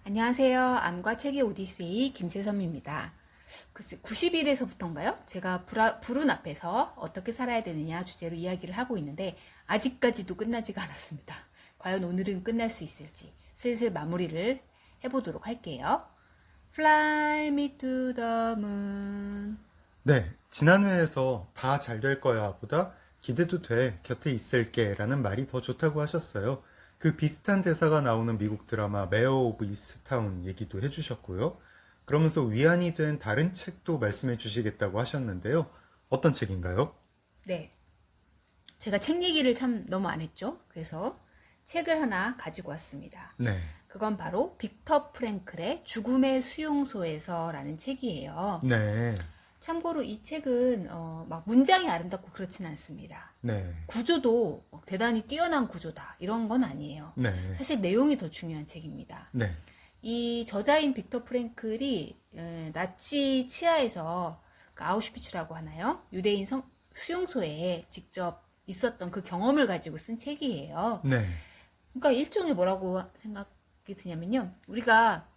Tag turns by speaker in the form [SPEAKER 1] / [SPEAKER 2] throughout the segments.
[SPEAKER 1] 안녕하세요. 암과 책의 오디세이 김세섬입니다. 90일에서부터인가요? 제가 불운 앞에서 어떻게 살아야 되느냐 주제로 이야기를 하고 있는데 아직까지도 끝나지가 않았습니다. 과연 오늘은 끝날 수 있을지 슬슬 마무리를 해보도록 할게요. Fly me to the moon.
[SPEAKER 2] 네, 지난 회에서 다 잘 될 거야 보다 기대도 돼, 곁에 있을게 라는 말이 더 좋다고 하셨어요. 그 비슷한 대사가 나오는 미국 드라마 메어 오브 이스트타운 얘기도 해주셨고요. 그러면서 위안이 된 다른 책도 말씀해 주시겠다고 하셨는데요. 어떤 책인가요?
[SPEAKER 1] 네. 제가 책 얘기를 참 너무 안 했죠. 그래서 책을 하나 가지고 왔습니다.
[SPEAKER 2] 네,
[SPEAKER 1] 그건 바로 빅터 프랭클의 죽음의 수용소에서라는 책이에요.
[SPEAKER 2] 네,
[SPEAKER 1] 참고로 이 책은 막 문장이 아름답고 그렇진 않습니다.
[SPEAKER 2] 네,
[SPEAKER 1] 구조도 대단히 뛰어난 구조다 이런 건 아니에요.
[SPEAKER 2] 네,
[SPEAKER 1] 사실 내용이 더 중요한 책입니다.
[SPEAKER 2] 네,
[SPEAKER 1] 이 저자인 빅터 프랭클이 나치 치하에서 그 아우슈비츠라고 하나요? 유대인 수용소에 직접 있었던 그 경험을 가지고 쓴 책이에요.
[SPEAKER 2] 네,
[SPEAKER 1] 그러니까 일종의 뭐라고 생각이 드냐면요. 우리가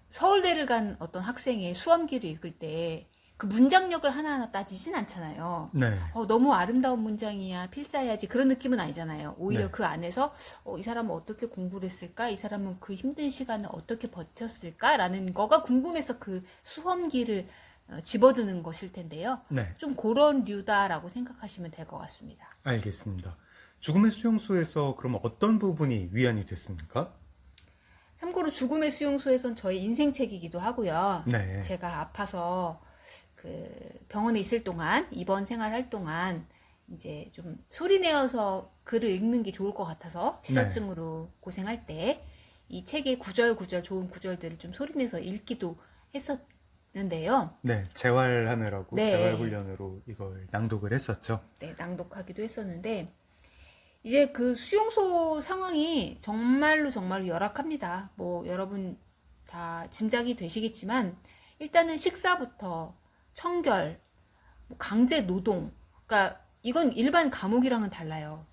[SPEAKER 1] 서울대를 간 어떤 학생의 수험기를 읽을 때 그 문장력을 하나하나 따지진 않잖아요.
[SPEAKER 2] 네,
[SPEAKER 1] 너무 아름다운 문장이야, 필사해야지 그런 느낌은 아니잖아요. 오히려
[SPEAKER 2] 네.
[SPEAKER 1] 그 안에서 이 사람은 어떻게 공부를 했을까? 이 사람은 그 힘든 시간을 어떻게 버텼을까? 라는 거가 궁금해서 그 수험기를 집어드는 것일 텐데요.
[SPEAKER 2] 네.
[SPEAKER 1] 좀 그런 류다라고 생각하시면 될 것 같습니다.
[SPEAKER 2] 알겠습니다. 죽음의 수용소에서 그럼 어떤 부분이 위안이 됐습니까?
[SPEAKER 1] 참고로 죽음의 수용소에선 저의 인생책이기도 하고요.
[SPEAKER 2] 네,
[SPEAKER 1] 제가 아파서 그 병원에 있을 동안, 입원 생활할 동안 이제 좀 소리내어서 글을 읽는 게 좋을 것 같아서 실어증으로 고생할 때 이 책의 구절구절 좋은 구절들을 좀 소리내서 읽기도 했었는데요.
[SPEAKER 2] 네, 재활하느라고
[SPEAKER 1] 네.
[SPEAKER 2] 재활훈련으로 이걸 낭독을 했었죠.
[SPEAKER 1] 네, 낭독하기도 했었는데 이제 그 수용소 상황이 정말로 열악합니다. 뭐 여러분 다 짐작이 되시겠지만 일단은 식사부터 청결, 뭐 강제 노동, 그러니까 이건 일반 감옥이랑은 달라요.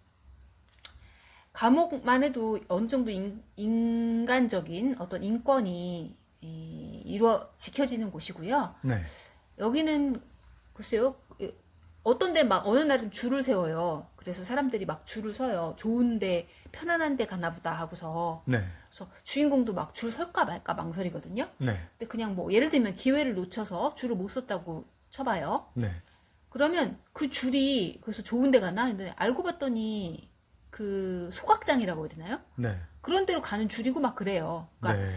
[SPEAKER 1] 감옥만 해도 어느 정도 인간적인 어떤 인권이 지켜지는 곳이고요.
[SPEAKER 2] 네,
[SPEAKER 1] 여기는 글쎄요. 어떤 데 막 어느 날은 줄을 세워요. 그래서 사람들이 막 줄을 서요. 좋은데 편안한 데 가나 보다 하고서.
[SPEAKER 2] 네,
[SPEAKER 1] 그래서 주인공도 막 줄 설까 말까 망설이거든요.
[SPEAKER 2] 네,
[SPEAKER 1] 근데 그냥 뭐 예를 들면 기회를 놓쳐서 줄을 못 섰다고 쳐봐요.
[SPEAKER 2] 네,
[SPEAKER 1] 그러면 그 줄이 그래서 좋은 데 가나? 근데 알고 봤더니 그 소각장이라고 해야 되나요?
[SPEAKER 2] 네,
[SPEAKER 1] 그런 데로 가는 줄이고 막 그래요. 그러니까
[SPEAKER 2] 네,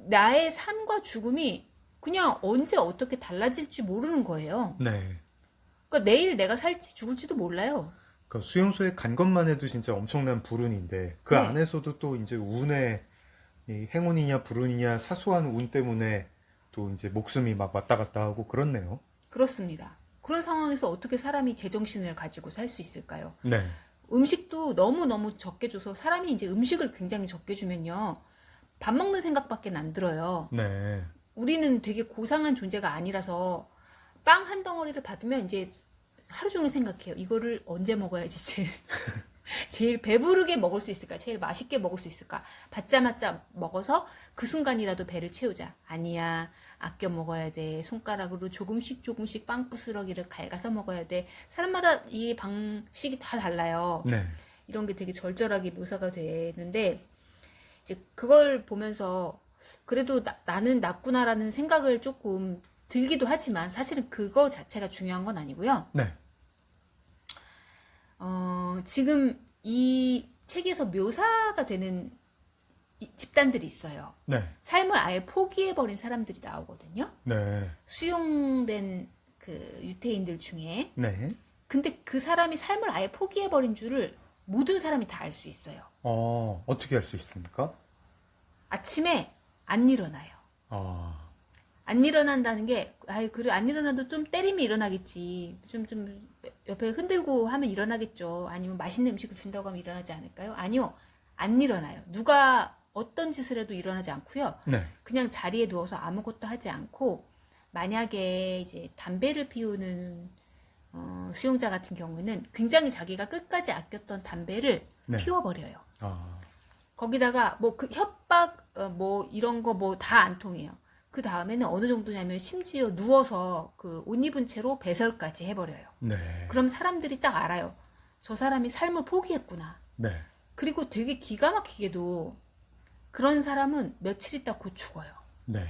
[SPEAKER 1] 나의 삶과 죽음이 그냥 언제 어떻게 달라질지 모르는 거예요.
[SPEAKER 2] 네.
[SPEAKER 1] 그러니까 내일 내가 살지 죽을지도 몰라요.
[SPEAKER 2] 그 수용소에 간 것만 해도 진짜 엄청난 불운인데 그
[SPEAKER 1] 네.
[SPEAKER 2] 안에서도 또 이제 운의 이 행운이냐 불운이냐 사소한 운 때문에 또 이제 목숨이 막 왔다 갔다 하고 그렇네요.
[SPEAKER 1] 그렇습니다. 그런 상황에서 어떻게 사람이 제정신을 가지고 살 수 있을까요?
[SPEAKER 2] 네,
[SPEAKER 1] 음식도 너무너무 적게 줘서 사람이 이제 음식을 굉장히 적게 주면요. 밥 먹는 생각밖에 안 들어요.
[SPEAKER 2] 네,
[SPEAKER 1] 우리는 되게 고상한 존재가 아니라서 빵 한 덩어리를 받으면 이제 하루 종일 생각해요. 이거를 언제 먹어야지 제일 배부르게 먹을 수 있을까? 제일 맛있게 먹을 수 있을까? 받자마자 먹어서 그 순간이라도 배를 채우자. 아니야. 아껴 먹어야 돼. 손가락으로 조금씩 조금씩 빵 부스러기를 갉아서 먹어야 돼. 사람마다 이 방식이 다 달라요.
[SPEAKER 2] 네,
[SPEAKER 1] 이런 게 되게 절절하게 묘사가 되는데 이제 그걸 보면서 그래도 나는 낫구나라는 생각을 조금 들기도 하지만 사실은 그거 자체가 중요한 건 아니고요.
[SPEAKER 2] 네,
[SPEAKER 1] 지금 이 책에서 묘사가 되는 집단들이 있어요.
[SPEAKER 2] 네,
[SPEAKER 1] 삶을 아예 포기해버린 사람들이 나오거든요.
[SPEAKER 2] 네,
[SPEAKER 1] 수용된 그 유태인들 중에.
[SPEAKER 2] 네.
[SPEAKER 1] 근데 그 사람이 삶을 아예 포기해버린 줄을 모든 사람이 다 알 수 있어요.
[SPEAKER 2] 어떻게 할 수 있습니까?
[SPEAKER 1] 아침에 안 일어나요.
[SPEAKER 2] 아,
[SPEAKER 1] 안 일어난다는 게, 그래, 안 일어나도 좀 때리면 일어나겠지. 좀, 옆에 흔들고 하면 일어나겠죠. 아니면 맛있는 음식을 준다고 하면 일어나지 않을까요? 아니요. 안 일어나요. 누가 어떤 짓을 해도 일어나지 않고요.
[SPEAKER 2] 네,
[SPEAKER 1] 그냥 자리에 누워서 아무것도 하지 않고, 만약에 이제 담배를 피우는, 수용자 같은 경우에는 굉장히 자기가 끝까지 아꼈던 담배를
[SPEAKER 2] 네.
[SPEAKER 1] 피워버려요.
[SPEAKER 2] 아,
[SPEAKER 1] 거기다가 뭐 그 협박 뭐 이런 거 뭐 다 안 통해요. 그 다음에는 어느 정도냐면 심지어 누워서 그 옷 입은 채로 배설까지 해버려요.
[SPEAKER 2] 네.
[SPEAKER 1] 그럼 사람들이 딱 알아요. 저 사람이 삶을 포기했구나.
[SPEAKER 2] 네.
[SPEAKER 1] 그리고 되게 기가 막히게도 그런 사람은 며칠 있다 곧 죽어요.
[SPEAKER 2] 네.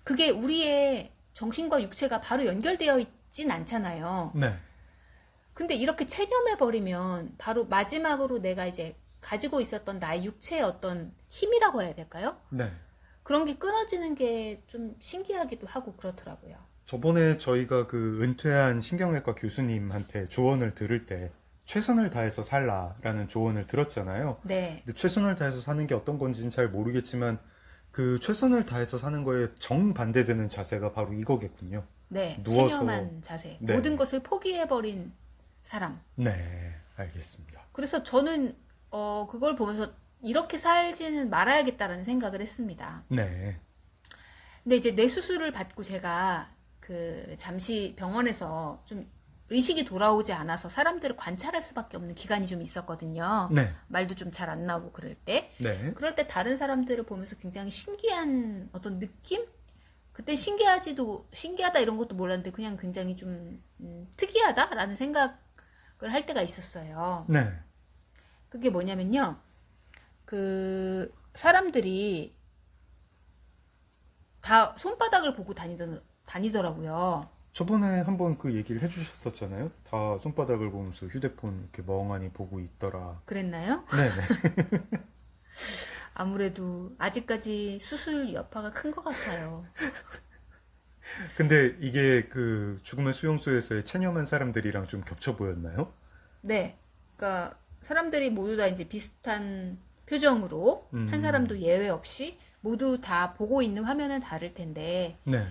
[SPEAKER 1] 그게 우리의 정신과 육체가 바로 연결되어 있진 않잖아요.
[SPEAKER 2] 네.
[SPEAKER 1] 근데 이렇게 체념해버리면 바로 마지막으로 내가 이제 가지고 있었던 나의 육체의 어떤 힘이라고 해야 될까요?
[SPEAKER 2] 네.
[SPEAKER 1] 그런 게 끊어지는 게 좀 신기하기도 하고 그렇더라고요.
[SPEAKER 2] 저번에 저희가 그 은퇴한 신경외과 교수님한테 조언을 들을 때 최선을 다해서 살라라는 조언을 들었잖아요.
[SPEAKER 1] 네,
[SPEAKER 2] 근데 최선을 다해서 사는 게 어떤 건지는 잘 모르겠지만 그 최선을 다해서 사는 거에 정반대되는 자세가 바로 이거겠군요.
[SPEAKER 1] 네,
[SPEAKER 2] 누워서-
[SPEAKER 1] 체념한 자세.
[SPEAKER 2] 네.
[SPEAKER 1] 모든 것을 포기해버린 사람.
[SPEAKER 2] 네, 알겠습니다.
[SPEAKER 1] 그래서 저는 그걸 보면서 이렇게 살지는 말아야겠다라는 생각을 했습니다.
[SPEAKER 2] 네.
[SPEAKER 1] 근데 이제 뇌 수술을 받고 제가 그 잠시 병원에서 좀 의식이 돌아오지 않아서 사람들을 관찰할 수밖에 없는 기간이 좀 있었거든요.
[SPEAKER 2] 네.
[SPEAKER 1] 말도 좀 잘 안 나오고 그럴 때.
[SPEAKER 2] 네.
[SPEAKER 1] 그럴 때 다른 사람들을 보면서 굉장히 신기한 어떤 느낌? 그때 신기하다 이런 것도 몰랐는데 그냥 굉장히 좀 특이하다라는 생각을 할 때가 있었어요.
[SPEAKER 2] 네.
[SPEAKER 1] 그게 뭐냐면요. 그 사람들이 다 손바닥을 보고 다니더라고요.
[SPEAKER 2] 저번에 한번 그 얘기를 해주셨었잖아요. 다 손바닥을 보면서 휴대폰 이렇게 멍하니 보고 있더라.
[SPEAKER 1] 그랬나요?
[SPEAKER 2] 네네.
[SPEAKER 1] 아무래도 아직까지 수술 여파가 큰 것 같아요.
[SPEAKER 2] 근데 이게 그 죽음의 수용소에서의 체념한 사람들이랑 좀 겹쳐 보였나요?
[SPEAKER 1] 네. 그러니까 사람들이 모두 다 이제 비슷한 표정으로 한 사람도 예외 없이 모두 다 보고 있는 화면은 다를 텐데
[SPEAKER 2] 네.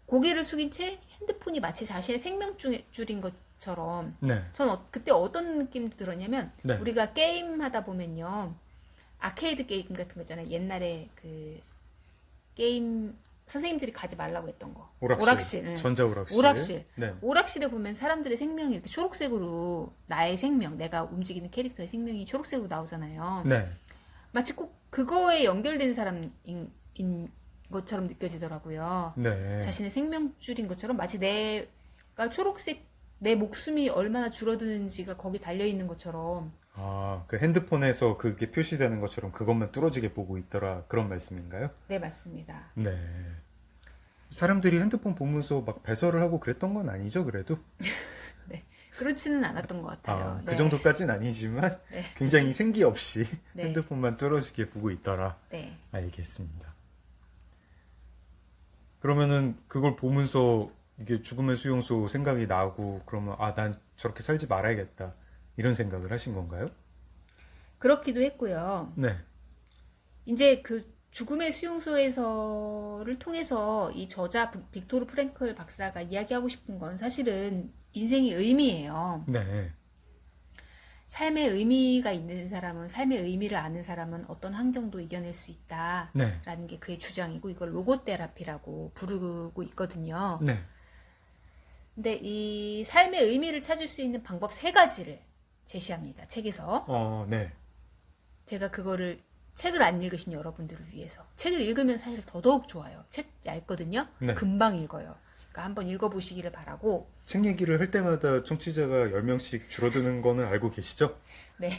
[SPEAKER 1] 고개를 숙인 채 핸드폰이 마치 자신의 생명줄인 것처럼
[SPEAKER 2] 네.
[SPEAKER 1] 전 그때 어떤 느낌도 들었냐면
[SPEAKER 2] 네.
[SPEAKER 1] 우리가 게임 하다 보면요 아케이드 게임 같은 거 있잖아요. 옛날에 그 게임 선생님들이 가지 말라고 했던 거 오락실. 네.
[SPEAKER 2] 전자오락실.
[SPEAKER 1] 오락실.
[SPEAKER 2] 네.
[SPEAKER 1] 오락실에 보면 사람들의 생명이 이렇게 초록색으로 나의 생명, 내가 움직이는 캐릭터의 생명이 초록색으로 나오잖아요.
[SPEAKER 2] 네.
[SPEAKER 1] 마치 꼭 그거에 연결된 사람인 것처럼 느껴지더라고요.
[SPEAKER 2] 네.
[SPEAKER 1] 자신의 생명줄인 것처럼 마치 내가 초록색 내 목숨이 얼마나 줄어드는지가 거기 달려 있는 것처럼.
[SPEAKER 2] 아, 그 핸드폰에서 그게 표시되는 것처럼 그것만 뚫어지게 보고 있더라. 그런 말씀인가요?
[SPEAKER 1] 네, 맞습니다.
[SPEAKER 2] 네. 사람들이 핸드폰 보면서 막 배설을 하고 그랬던 건 아니죠, 그래도?
[SPEAKER 1] 네, 그렇지는 않았던 것 같아요.
[SPEAKER 2] 아,
[SPEAKER 1] 네.
[SPEAKER 2] 그 정도까지는 아니지만
[SPEAKER 1] 네.
[SPEAKER 2] 굉장히 생기 없이
[SPEAKER 1] 네.
[SPEAKER 2] 핸드폰만 뚫어지게 보고 있더라.
[SPEAKER 1] 네.
[SPEAKER 2] 알겠습니다. 그러면은 그걸 보면서 이게 죽음의 수용소 생각이 나고 그러면 아, 난 저렇게 살지 말아야겠다. 이런 생각을 하신 건가요?
[SPEAKER 1] 그렇기도 했고요.
[SPEAKER 2] 네.
[SPEAKER 1] 이제 그 죽음의 수용소에서를 통해서 이 저자 빅토르 프랭클 박사가 이야기하고 싶은 건 사실은 인생의 의미예요.
[SPEAKER 2] 네.
[SPEAKER 1] 삶의 의미가 있는 사람은, 삶의 의미를 아는 사람은 어떤 환경도 이겨낼 수 있다라는
[SPEAKER 2] 네.
[SPEAKER 1] 게 그의 주장이고 이걸 로고테라피라고 부르고 있거든요.
[SPEAKER 2] 네.
[SPEAKER 1] 근데 이 삶의 의미를 찾을 수 있는 방법 3가지를 제시합니다. 책에서.
[SPEAKER 2] 네.
[SPEAKER 1] 제가 그거를 책을 안 읽으신 여러분들을 위해서 책을 읽으면 사실 더더욱 좋아요. 책 얇거든요.
[SPEAKER 2] 네.
[SPEAKER 1] 금방 읽어요. 그러니까 한번 읽어보시기를 바라고.
[SPEAKER 2] 책 얘기를 할 때마다 청취자가 10명씩 줄어드는 거는 알고 계시죠?
[SPEAKER 1] 네.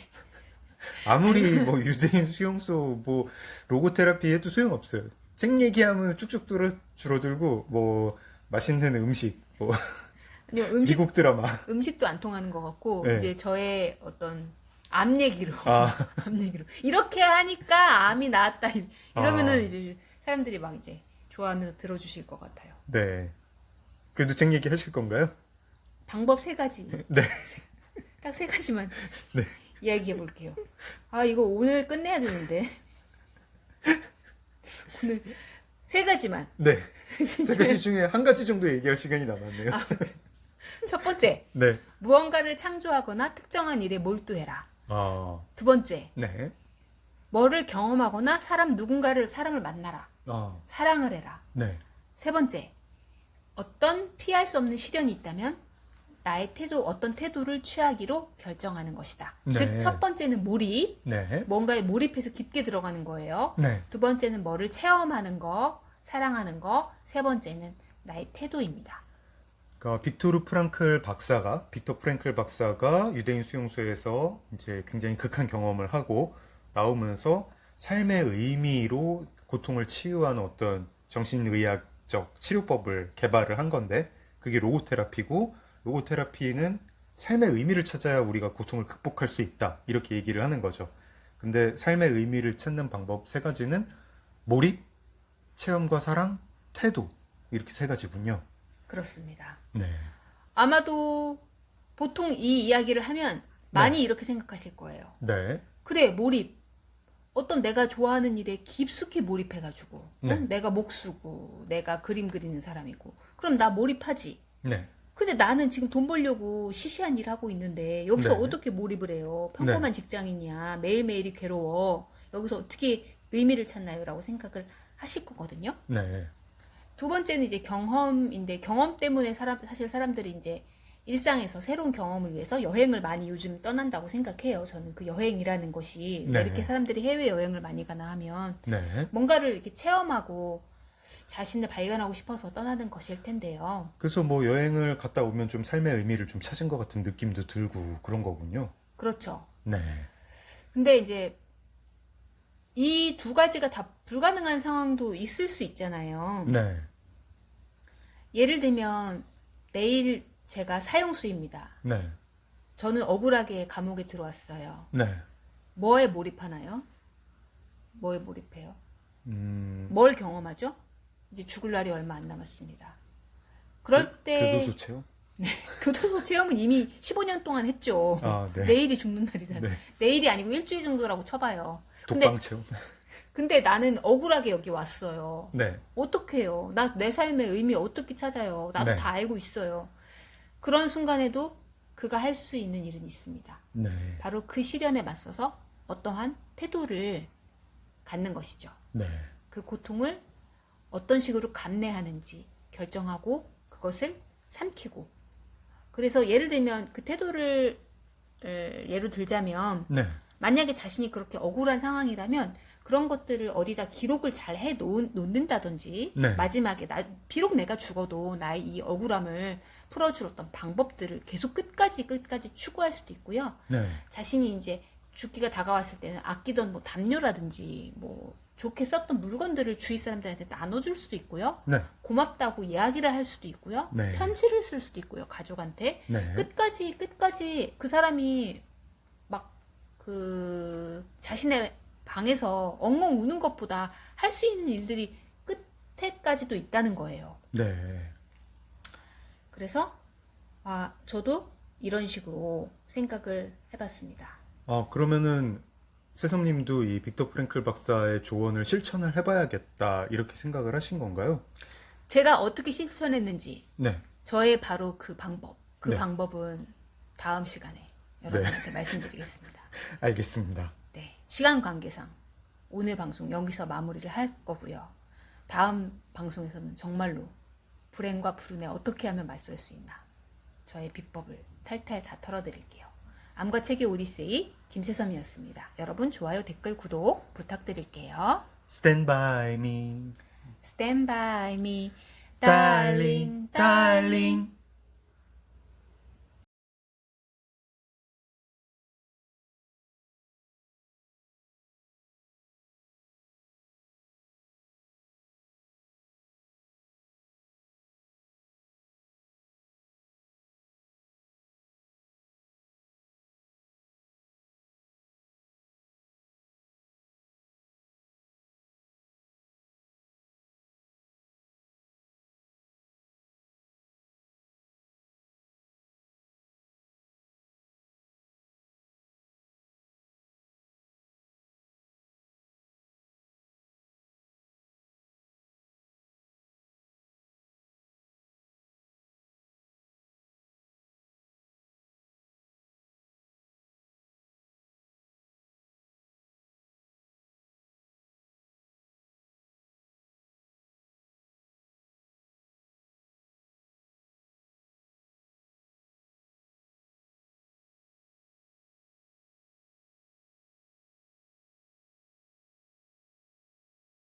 [SPEAKER 2] 아무리 뭐 유대인 수용소 뭐 로고 테라피 해도 소용없어요. 책 얘기하면 쭉쭉 줄어들고 뭐 맛있는 음식 뭐
[SPEAKER 1] 아니요,
[SPEAKER 2] 미국 드라마.
[SPEAKER 1] 음식도 안 통하는 것 같고
[SPEAKER 2] 네.
[SPEAKER 1] 이제 저의 어떤 암 얘기로
[SPEAKER 2] 아.
[SPEAKER 1] 암 얘기로 이렇게 하니까 암이 나았다 이러면은
[SPEAKER 2] 아.
[SPEAKER 1] 이제 사람들이 막 이제 좋아하면서 들어주실 것 같아요.
[SPEAKER 2] 네. 그래도 책 얘기 하실 건가요?
[SPEAKER 1] 방법 3가지.
[SPEAKER 2] 네.
[SPEAKER 1] 딱 3가지만
[SPEAKER 2] 네.
[SPEAKER 1] 이야기해 볼게요. 아, 이거 오늘 끝내야 되는데. 오늘 3가지만.
[SPEAKER 2] 네. 세 가지 중에 한 가지 정도 얘기할 시간이 남았네요.
[SPEAKER 1] 첫 번째,
[SPEAKER 2] 네.
[SPEAKER 1] 무언가를 창조하거나 특정한 일에 몰두해라.
[SPEAKER 2] 아,
[SPEAKER 1] 2번째,
[SPEAKER 2] 네.
[SPEAKER 1] 뭐를 경험하거나 사람을 만나라.
[SPEAKER 2] 아,
[SPEAKER 1] 사랑을 해라.
[SPEAKER 2] 네.
[SPEAKER 1] 3번째, 어떤 피할 수 없는 시련이 있다면 나의 태도, 어떤 태도를 취하기로 결정하는 것이다.
[SPEAKER 2] 네.
[SPEAKER 1] 즉, 첫 번째는 몰입,
[SPEAKER 2] 네.
[SPEAKER 1] 뭔가에 몰입해서 깊게 들어가는 거예요.
[SPEAKER 2] 네.
[SPEAKER 1] 두 번째는 뭐를 체험하는 거, 사랑하는 거, 세 번째는 나의 태도입니다.
[SPEAKER 2] 그러니까 빅토 프랭클 박사가 유대인 수용소에서 이제 굉장히 극한 경험을 하고 나오면서 삶의 의미로 고통을 치유하는 어떤 정신의학적 치료법을 개발을 한 건데 그게 로고테라피고 로고테라피는 삶의 의미를 찾아야 우리가 고통을 극복할 수 있다 이렇게 얘기를 하는 거죠. 근데 삶의 의미를 찾는 방법 세 가지는 몰입, 체험과 사랑, 태도 이렇게 세 가지군요.
[SPEAKER 1] 그렇습니다.
[SPEAKER 2] 네.
[SPEAKER 1] 아마도 보통 이 이야기를 하면 많이
[SPEAKER 2] 네.
[SPEAKER 1] 이렇게 생각하실 거예요.
[SPEAKER 2] 네.
[SPEAKER 1] 그래, 몰입. 어떤 내가 좋아하는 일에 깊숙이 몰입해가지고,
[SPEAKER 2] 네.
[SPEAKER 1] 응? 내가 목수고, 내가 그림 그리는 사람이고, 그럼 나 몰입하지.
[SPEAKER 2] 네.
[SPEAKER 1] 근데 나는 지금 돈 벌려고 시시한 일 하고 있는데, 여기서
[SPEAKER 2] 네.
[SPEAKER 1] 어떻게 몰입을 해요? 평범한 직장인이야. 매일매일이 괴로워. 여기서 어떻게 의미를 찾나요? 라고 생각을 하실 거거든요.
[SPEAKER 2] 네.
[SPEAKER 1] 두 번째는 이제 경험인데, 경험 때문에 사실 사람들이 이제 일상에서 새로운 경험을 위해서 여행을 많이 요즘 떠난다고 생각해요. 저는 그 여행이라는 것이 왜
[SPEAKER 2] 네.
[SPEAKER 1] 이렇게 사람들이 해외여행을 많이 가나 하면
[SPEAKER 2] 네.
[SPEAKER 1] 뭔가를 이렇게 체험하고 자신을 발견하고 싶어서 떠나는 것일 텐데요.
[SPEAKER 2] 그래서 뭐 여행을 갔다 오면 좀 삶의 의미를 좀 찾은 것 같은 느낌도 들고 그런 거군요.
[SPEAKER 1] 그렇죠.
[SPEAKER 2] 네.
[SPEAKER 1] 근데 이제 이 두 가지가 다 불가능한 상황도 있을 수 있잖아요.
[SPEAKER 2] 네.
[SPEAKER 1] 예를 들면 내일 제가 사형수입니다.
[SPEAKER 2] 네.
[SPEAKER 1] 저는 억울하게 감옥에 들어왔어요.
[SPEAKER 2] 네.
[SPEAKER 1] 뭐에 몰입하나요? 뭐에 몰입해요?
[SPEAKER 2] 음,
[SPEAKER 1] 뭘 경험하죠? 이제 죽을 날이 얼마 안 남았습니다. 그럴 때
[SPEAKER 2] 교도소 체험?
[SPEAKER 1] 교도소 체험은 이미 15년 동안 했죠.
[SPEAKER 2] 아, 네.
[SPEAKER 1] 내일이 죽는 날이잖아요.
[SPEAKER 2] 네.
[SPEAKER 1] 내일이 아니고 일주일 정도라고 쳐봐요. 근데,
[SPEAKER 2] 독방 체험?
[SPEAKER 1] 근데 나는 억울하게 여기 왔어요.
[SPEAKER 2] 네.
[SPEAKER 1] 어떻게 해요? 나 내 삶의 의미 어떻게 찾아요? 나도
[SPEAKER 2] 네.
[SPEAKER 1] 다 알고 있어요. 그런 순간에도 그가 할 수 있는 일은 있습니다.
[SPEAKER 2] 네.
[SPEAKER 1] 바로 그 시련에 맞서서 어떠한 태도를 갖는 것이죠.
[SPEAKER 2] 네.
[SPEAKER 1] 그 고통을 어떤 식으로 감내하는지 결정하고 그것을 삼키고. 그래서 예를 들면 그 태도를 예로 들자면
[SPEAKER 2] 네.
[SPEAKER 1] 만약에 자신이 그렇게 억울한 상황이라면 그런 것들을 어디다 기록을 잘 해 놓는다든지
[SPEAKER 2] 네.
[SPEAKER 1] 마지막에 비록 내가 죽어도 나의 이 억울함을 풀어줄 어떤 방법들을 계속 끝까지 추구할 수도 있고요.
[SPEAKER 2] 네.
[SPEAKER 1] 자신이 이제 죽기가 다가왔을 때는 아끼던 뭐 담요라든지 뭐 좋게 썼던 물건들을 주위 사람들한테 나눠줄 수도 있고요.
[SPEAKER 2] 네.
[SPEAKER 1] 고맙다고 이야기를 할 수도 있고요.
[SPEAKER 2] 네.
[SPEAKER 1] 편지를 쓸 수도 있고요. 가족한테.
[SPEAKER 2] 네.
[SPEAKER 1] 끝까지 그 사람이 막 그 자신의 방에서 엉엉 우는 것보다 할 수 있는 일들이 끝에까지도 있다는 거예요.
[SPEAKER 2] 네.
[SPEAKER 1] 그래서 저도 이런 식으로 생각을 해봤습니다.
[SPEAKER 2] 아, 그러면은 세섭님도 이 빅터 프랭클 박사의 조언을 실천을 해봐야겠다 이렇게 생각을 하신 건가요?
[SPEAKER 1] 제가 어떻게 실천했는지
[SPEAKER 2] 네.
[SPEAKER 1] 저의 바로 그 방법, 그
[SPEAKER 2] 네.
[SPEAKER 1] 방법은 다음 시간에 여러분한테 말씀드리겠습니다.
[SPEAKER 2] 알겠습니다.
[SPEAKER 1] 네, 시간 관계상 오늘 방송 여기서 마무리를 할 거고요. 다음 방송에서는 정말로 불행과 불운에 어떻게 하면 맞설 수 있나 저의 비법을 탈탈 다 털어드릴게요. 암과 책의 오디세이 김세섬이었습니다. 여러분 좋아요, 댓글, 구독 부탁드릴게요.
[SPEAKER 2] Stand by me,
[SPEAKER 1] Stand by me,
[SPEAKER 2] darling, darling.